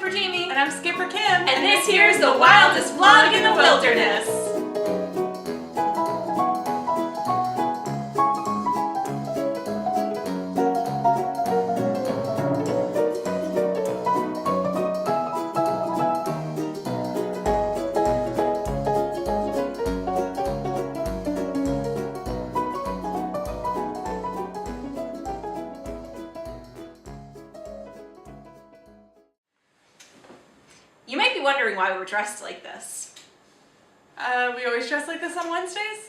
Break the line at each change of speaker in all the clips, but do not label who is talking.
Skipper Jamie.
And I'm Skipper Kim.
And this here's the wildest vlog in the wilderness. You might be wondering why we're dressed like this.
We always dress like this on Wednesdays?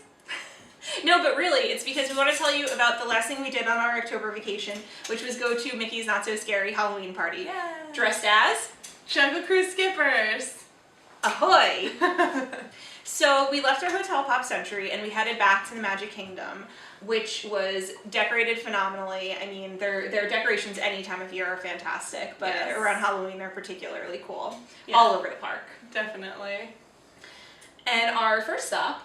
No, but really, it's because we want to tell you about the last thing we did on our October vacation, which was go to Mickey's Not So Scary Halloween party.
Yeah.
Dressed as?
Jungle Cruise Skippers.
Ahoy! So we left our hotel Pop Century and we headed back to the Magic Kingdom, which was decorated phenomenally. I mean, their decorations any time of year are fantastic, but
yes.
around Halloween they're particularly cool.
Yeah.
All over the park.
Definitely.
And our first stop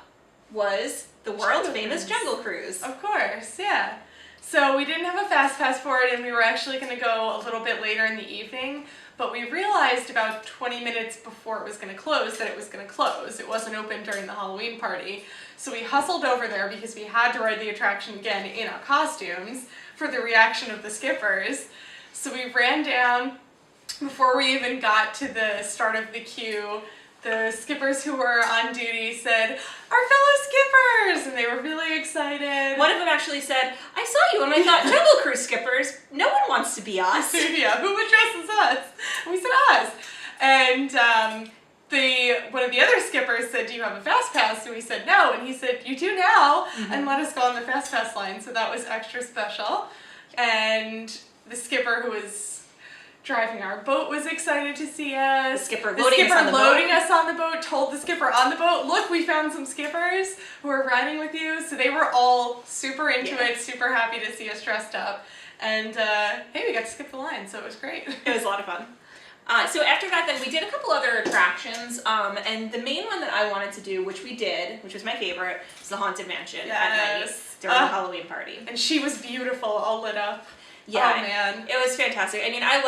was the world famous Jungle Cruise.
Of course, yeah. So we didn't have a fast pass for it and we were actually going to go a little bit later in the evening, but we realized about 20 minutes before it was going to close that it was going to close. It wasn't open during the Halloween party. So we hustled over there because we had to ride the attraction again in our costumes for the reaction of the skippers. So we ran down. Before we even got to the start of the queue, the skippers who were on duty said, "Our fellow skippers!" And they were really excited.
One of them actually said, "I saw you and I thought, Jungle Cruise skippers, no one wants to be us."
Yeah, who would dress as us? And we said us. And one of the other skippers said, "Do you have a fast pass?" And we said no. And he said, "You do now," and let us go on the fast pass line. So that was extra special. And the skipper who was driving our boat was excited to see us.
The skipper
loading us on the boat told the skipper on the boat, "Look, we found some skippers who are riding with you." So they were all super into it, super happy to see us dressed up. And hey, we got to skip the line, so it was great.
It was a lot of fun. So after that, then we did a couple other attractions, and the main one that I wanted to do, which we did, which was my favorite, was the Haunted Mansion at night during the Halloween party.
And she was beautiful, all lit up.
Yeah,
oh man,
it was fantastic. I mean, I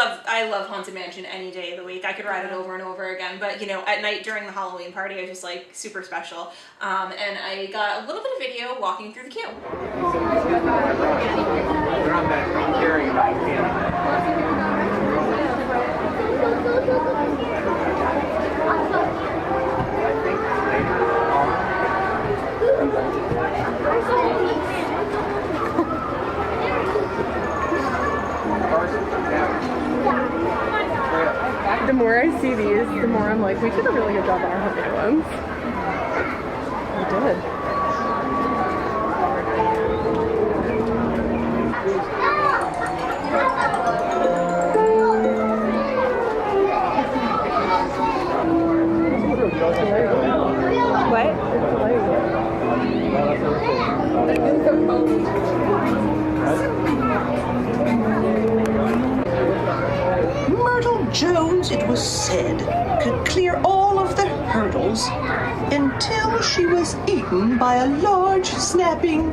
love Haunted Mansion any day of the week. I could ride it over and over again. But you know, at night during the Halloween party, it was just like super special. And I got a little bit of video walking through the queue.
They're on that carrying
The more I see these, the more I'm like, we did a really good job on our Hawaii ones. We did. What?
Myrtle Jones, it was said, could clear all of the hurdles until she was eaten by a large snapping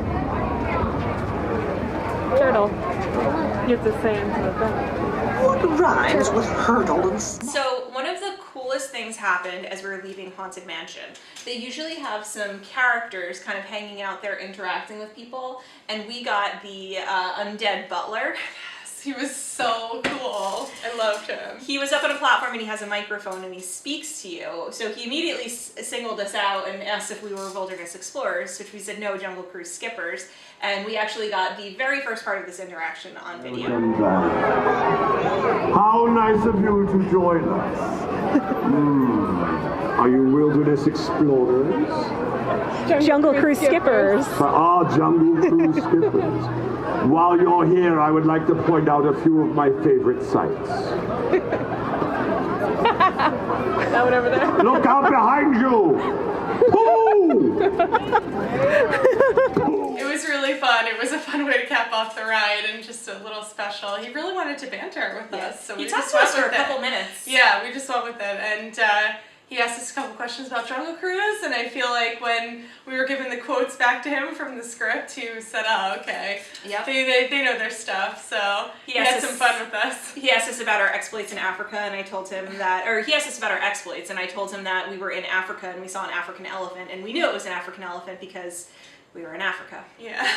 Turtle. You have to say into the thing.
What rhymes with hurdle and
So one of the coolest things happened as we were leaving Haunted Mansion. They usually have some characters kind of hanging out there interacting with people, and we got the undead butler.
he was so cool. I loved him.
He was up on a platform and he has a microphone and he speaks to you. So he immediately singled us out and asked if we were wilderness explorers, which we said no, Jungle Cruise skippers. And we actually got the very first part of this interaction on video.
How nice of you to join us. Are you wilderness explorers?
Jungle Cruise skippers.
Jungle Cruise skippers. While you're here, I would like to point out a few of my favorite sights.
That one over there.
Look out behind you! Pooh!
It was really fun. It was a fun way to cap off the ride and just a little special. He really wanted to banter with us. So
he
we
talked
just
to us
went
for a
with it.
couple minutes.
Yeah, we just went with it. And he asked us a couple questions about Jungle Cruise, and I feel like when we were giving the quotes back to him from the script, he said, "Oh, okay,
Yep.
they know their stuff." So he had some fun with us.
He asked us about our exploits in Africa, and I told him that, or he asked us about our exploits, and I told him that we were in Africa and we saw an African elephant, and we knew it was an African elephant because we were in Africa.
Yeah.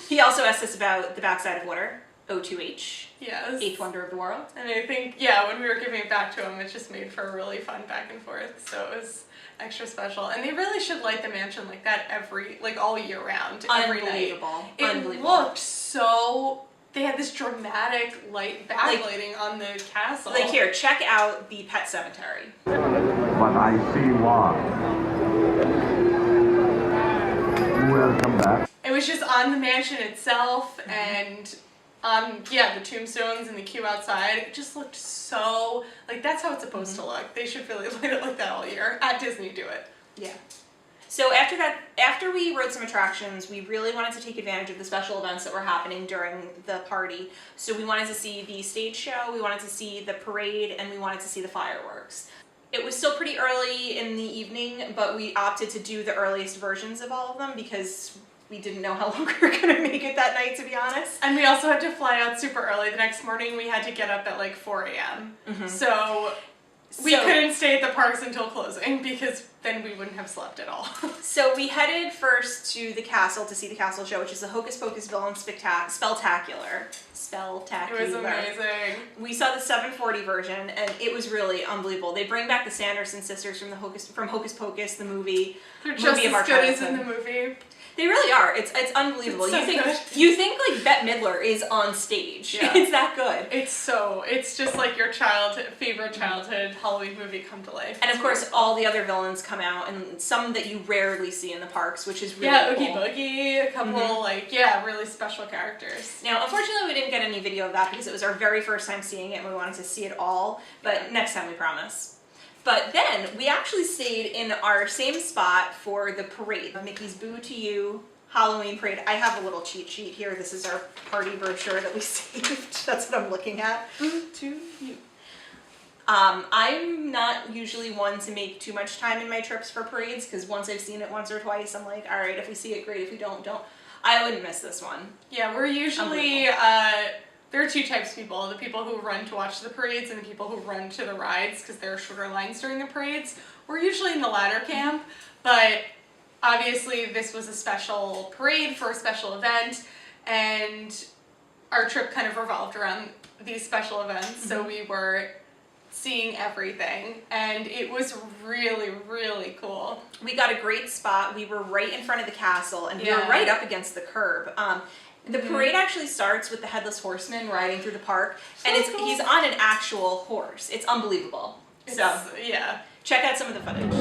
He also asked us about the backside of water, O2H,
Yes.
eighth wonder of the world.
And I think, yeah, when we were giving it back to him, it just made for a really fun back and forth. So it was extra special. And they really should light the mansion like that all year round, every night.
Unbelievable.
It
Unbelievable.
looked so, they had this dramatic light backlighting on the castle.
Like here, check out the pet cemetery.
But I see why. Welcome back.
It was just on the mansion itself and on, the tombstones and the queue outside. It just looked so, like, that's how it's supposed to look. They should really light it like that all year. At Disney, do it.
Yeah. So after we rode some attractions, we really wanted to take advantage of the special events that were happening during the party. So we wanted to see the stage show, we wanted to see the parade, and we wanted to see the fireworks. It was still pretty early in the evening, but we opted to do the earliest versions of all of them because we didn't know how long we were going to make it that night, to be honest.
And we also had to fly out super early. The next morning we had to get up at like 4 a.m. So we couldn't stay at the parks until closing because then we wouldn't have slept at all.
So we headed first to the castle to see the castle show, which is the Hocus Pocus Villain Spectacular.
It was amazing.
We saw the 740 version, and it was really unbelievable. They bring back the Sanderson sisters from Hocus Pocus, the movie.
They're just as good as in the movie.
They really are. It's unbelievable.
It's so
You think like Bette Midler is on stage.
Yeah.
It's that good.
It's just like your favorite childhood Halloween movie come to life.
And of course, all the other villains come out, and some that you rarely see in the parks, which is really
Oogie
cool.
Boogie, a couple really special characters.
Now, unfortunately, we didn't get any video of that because it was our very first time seeing it, and we wanted to see it all. But next time, we promise. But then we actually stayed in our same spot for the parade, the Mickey's Boo to You Halloween parade. I have a little cheat sheet here. This is our party brochure that we saved. That's what I'm looking at.
Boo to You.
I'm not usually one to make too much time in my trips for parades because once I've seen it once or twice, I'm like, all right, if we see it, great. If we don't. I wouldn't miss this one.
Yeah, we're usually, there are two types of people. The people who run to watch the parades and the people who run to the rides because there are shorter lines during the parades. We're usually in the latter camp, but obviously this was a special parade for a special event, and our trip kind of revolved around these special events, so we were seeing everything, and it was really, really cool.
We got a great spot. We were right in front of the castle, and we were right up against the curb. The parade actually starts with the Headless Horseman riding through the park, and he's on an actual horse. It's unbelievable. Check out some of the footage.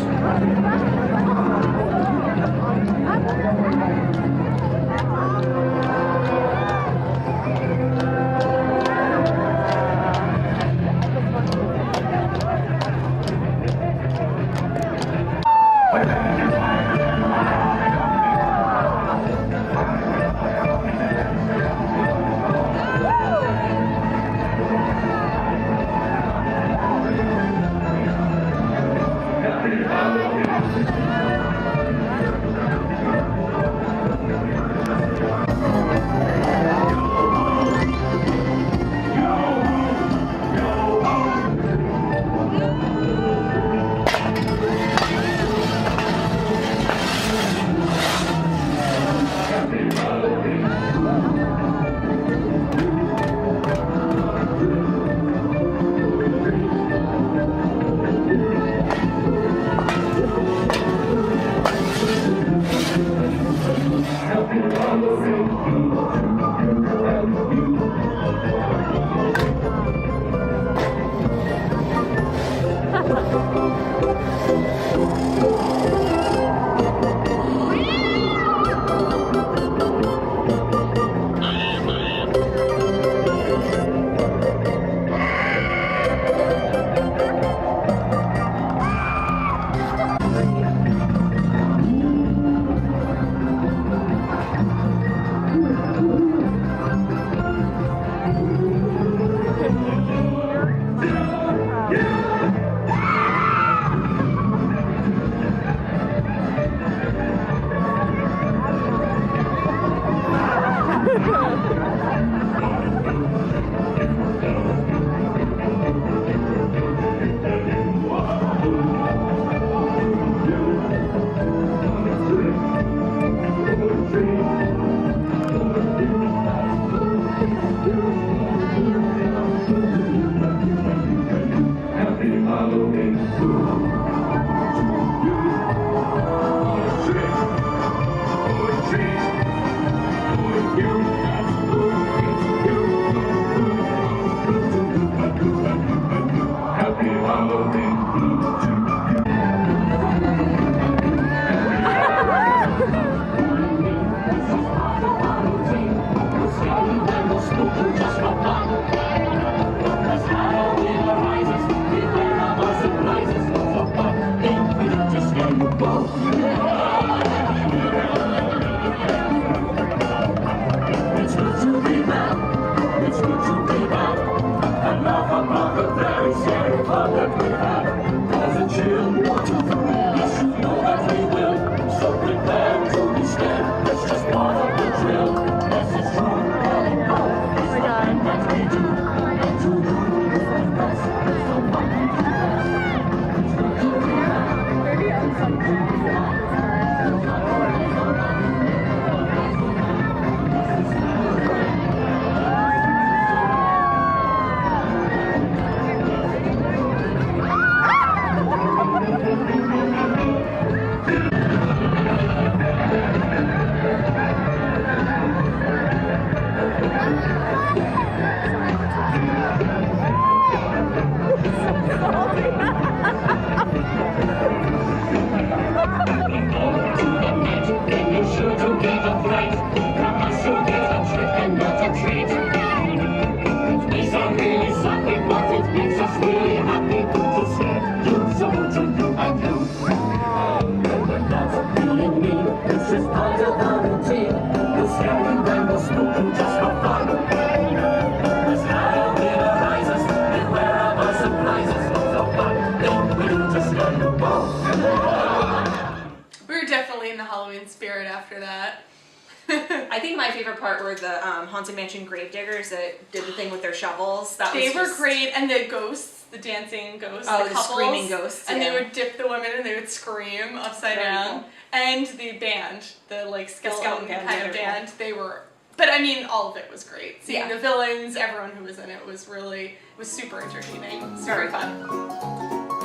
I think my favorite part were the Haunted Mansion gravediggers that did the thing with their shovels.
They were great, and the ghosts, the dancing ghosts,
Oh,
the
the
couples,
screaming ghosts,
and
yeah.
they would dip the women and they would scream upside
Very
down.
cool.
And the band, the like skeleton
band,
kind
yeah,
of
they're
band, they were. But I mean, all of it was great. Seeing
Yeah.
the villains, everyone who was in it was super entertaining. Super fun.